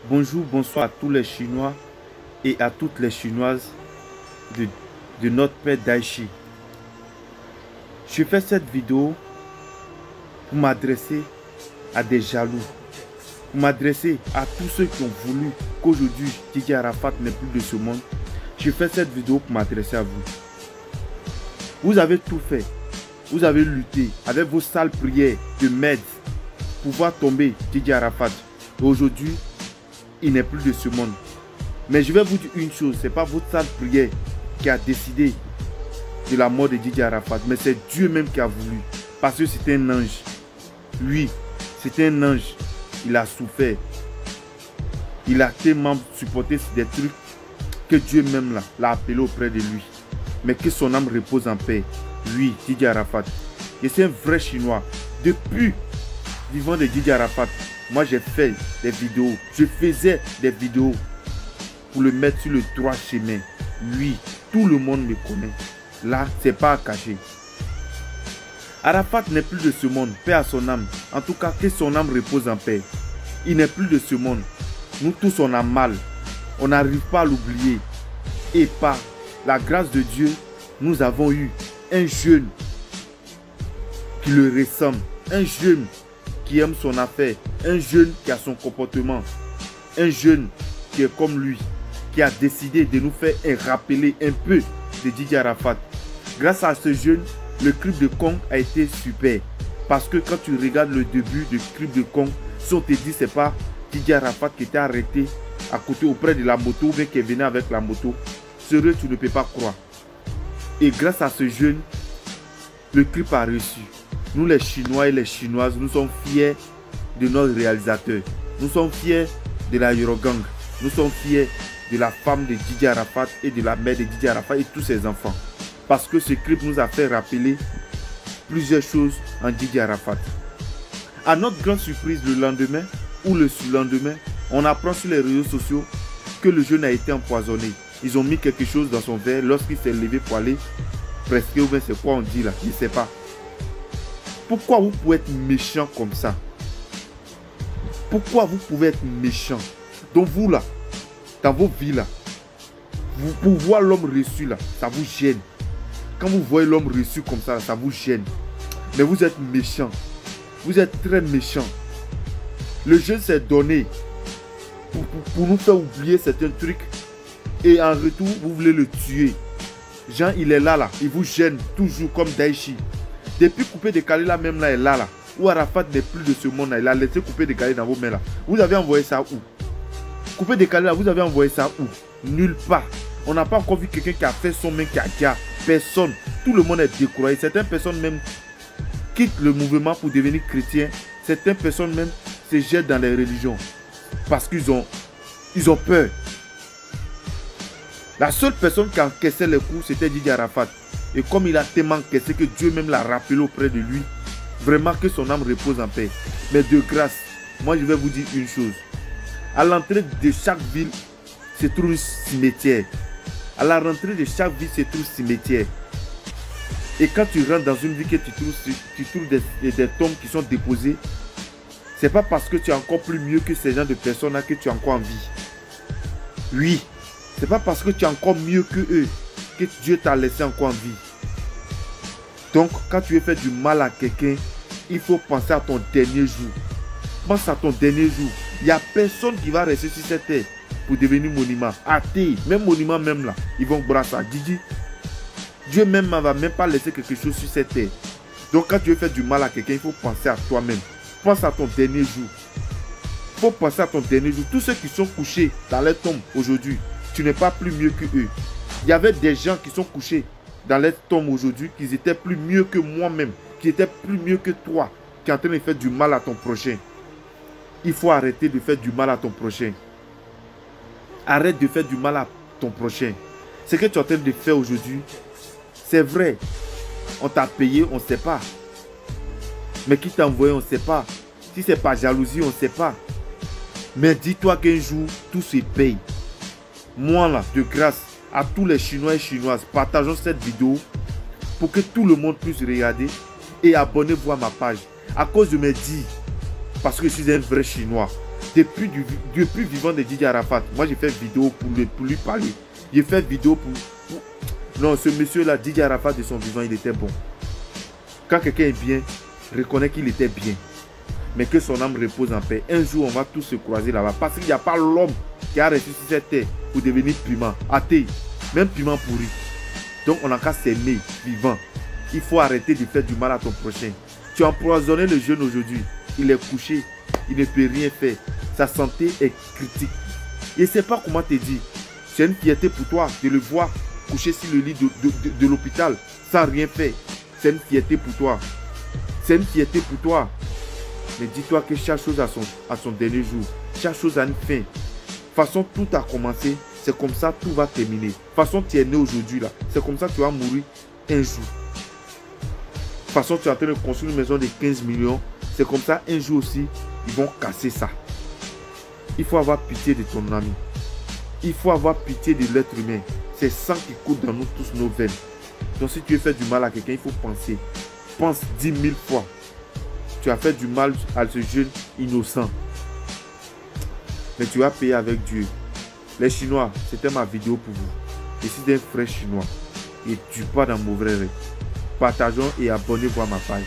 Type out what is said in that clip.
Bonjour, bonsoir à tous les Chinois et à toutes les Chinoises de notre père Daichi. Je fais cette vidéo pour m'adresser à des jaloux, pour m'adresser à tous ceux qui ont voulu qu'aujourd'hui Didier Arafat n'est plus de ce monde. Je fais cette vidéo pour m'adresser à vous. Vous avez tout fait, vous avez lutté avec vos sales prières de merde pour voir tomber Didier Arafat. Aujourd'hui, il n'est plus de ce monde. Mais je vais vous dire une chose, ce n'est pas votre sale prière qui a décidé de la mort de Didier Arafat, mais c'est Dieu même qui a voulu. Parce que c'était un ange. Lui, c'était un ange. Il a souffert. Il a tellement supporté des trucs que Dieu même l'a appelé auprès de lui. Mais que son âme repose en paix. Lui, Didier Arafat. Et c'est un vrai Chinois. Depuis vivant de Didier Arafat, moi j'ai fait des vidéos. Je faisais des vidéos pour le mettre sur le droit chemin. Lui, tout le monde me connaît. Là, c'est pas à cacher. Arafat n'est plus de ce monde, paix à son âme. En tout cas, que son âme repose en paix. Il n'est plus de ce monde. Nous tous, on a mal. On n'arrive pas à l'oublier. Et par la grâce de Dieu, nous avons eu un jeune qui le ressemble. Un jeune qui aime son affaire. Un jeune qui a son comportement. Un jeune qui est comme lui. Qui a décidé de nous faire rappeler un peu de Didier Arafat. Grâce à ce jeune, le crime de Kong a été super. Parce que quand tu regardes le début du crime de Kong, si on te dit c'est pas Didier Arafat qui était arrêté à côté auprès de la moto, mais qui venait avec la moto, sérieux, tu ne peux pas croire. Et grâce à ce jeune, le clip a reçu. Nous les Chinois et les Chinoises, nous sommes fiers de notre réalisateur. Nous sommes fiers de la Eurogang. Nous sommes fiers de la femme de Didier Arafat et de la mère de Didier Arafat et tous ses enfants. Parce que ce clip nous a fait rappeler plusieurs choses en Didier Arafat. À notre grande surprise, le lendemain ou le surlendemain, on apprend sur les réseaux sociaux que le jeune a été empoisonné. Ils ont mis quelque chose dans son verre lorsqu'il s'est levé pour aller presque, ou bien c'est quoi on dit là, je ne sais pas. Pourquoi vous pouvez être méchant comme ça? Pourquoi vous pouvez être méchant? Donc vous là, dans vos vies là, vous, pour voir l'homme reçu là, ça vous gêne. Quand vous voyez l'homme reçu comme ça vous gêne. Mais vous êtes méchant. Vous êtes très méchant. Le jeune s'est donné pour nous faire oublier certains trucs. Et en retour, vous voulez le tuer. Jean, il est là. Il vous gêne toujours comme Daichi. Depuis Coupé Décalé là, même là, est là. Où Arafat n'est plus de ce monde là. Il a laissé Coupé Décalé dans vos mains là. Vous avez envoyé ça où? Coupé Décalé là, vous avez envoyé ça où? Nulle part. On n'a pas encore vu quelqu'un qui a fait son main caca. Personne. Tout le monde est découragé. Certaines personnes même quittent le mouvement pour devenir chrétiens. Certaines personnes même se jettent dans les religions. Parce qu'ils ont peur. La seule personne qui encaissait les coups, c'était Didier Arafat. Et comme il a tellement encaissé que Dieu même l'a rappelé auprès de lui, vraiment que son âme repose en paix. Mais de grâce, moi je vais vous dire une chose. À l'entrée de chaque ville, se trouve un cimetière. À la rentrée de chaque ville, se trouve un cimetière. Et quand tu rentres dans une ville que tu trouves des tombes qui sont déposées, c'est pas parce que tu es encore plus mieux que ces gens de personnes là que tu es encore en vie. Oui, c'est pas parce que tu es encore mieux que eux que Dieu t'a laissé encore en vie. Donc, quand tu veux faire du mal à quelqu'un, il faut penser à ton dernier jour. Pense à ton dernier jour. Il n'y a personne qui va rester sur cette terre pour devenir monument. Athée, même monument même là, ils vont brasser. Didi, Dieu même ne va même pas laisser quelque chose sur cette terre. Donc quand tu veux faire du mal à quelqu'un, il faut penser à toi-même. Pense à ton dernier jour. Il faut penser à ton dernier jour. Tous ceux qui sont couchés dans les tombes aujourd'hui, tu n'es pas plus mieux que eux. Il y avait des gens qui sont couchés dans les tombes aujourd'hui, qui étaient plus mieux que moi-même, qui étaient plus mieux que toi, qui est en train de faire du mal à ton prochain. Il faut arrêter de faire du mal à ton prochain. Arrête de faire du mal à ton prochain. Ce que tu es en train de faire aujourd'hui, c'est vrai. On t'a payé, on ne sait pas. Mais qui t'a envoyé, on ne sait pas. Si c'est pas jalousie, on ne sait pas. Mais dis-toi qu'un jour, tout se paye. Moi là, de grâce à tous les Chinois et Chinoises, partageons cette vidéo pour que tout le monde puisse regarder et abonnez-vous à ma page. À cause de mes dires, parce que je suis un vrai Chinois. depuis vivant de Didier Arafat, moi j'ai fait vidéo pour lui parler. J'ai fait vidéo pour... Non, ce monsieur-là, Didier Arafat de son vivant, il était bon. Quand quelqu'un est bien, reconnaît qu'il était bien. Mais que son âme repose en paix. Un jour, on va tous se croiser là-bas. Parce qu'il n'y a pas l'homme qui a ressuscité cette terre pour devenir piment, athée, même piment pourri. Donc on n'a qu'à s'aimer vivant. Il faut arrêter de faire du mal à ton prochain. Tu as empoisonné le jeune aujourd'hui. Il est couché. Il ne peut rien faire. Sa santé est critique. Il ne sait pas comment te dire. C'est une fierté pour toi de le voir couché sur le lit de l'hôpital sans rien faire. C'est une fierté pour toi. C'est une fierté pour toi. Mais dis-toi que chaque chose a son dernier jour. Chaque chose a une fin. De toute façon, tout a commencé. C'est comme ça, tout va terminer. De toute façon, tu es né aujourd'hui là. C'est comme ça que tu vas mourir un jour. De toute façon, tu es en train de construire une maison de 15 millions. C'est comme ça, un jour aussi, ils vont casser ça. Il faut avoir pitié de ton ami. Il faut avoir pitié de l'être humain. C'est sang qui coule dans nous tous nos veines. Donc si tu veux faire du mal à quelqu'un, il faut penser. Pense 10 000 fois. Tu as fait du mal à ce jeune innocent. Mais tu vas payer avec Dieu. Les Chinois, c'était ma vidéo pour vous. Je suis d'un frère chinois. Et tu pas dans mauvais rêve. Partageons et abonnez-vous à ma page.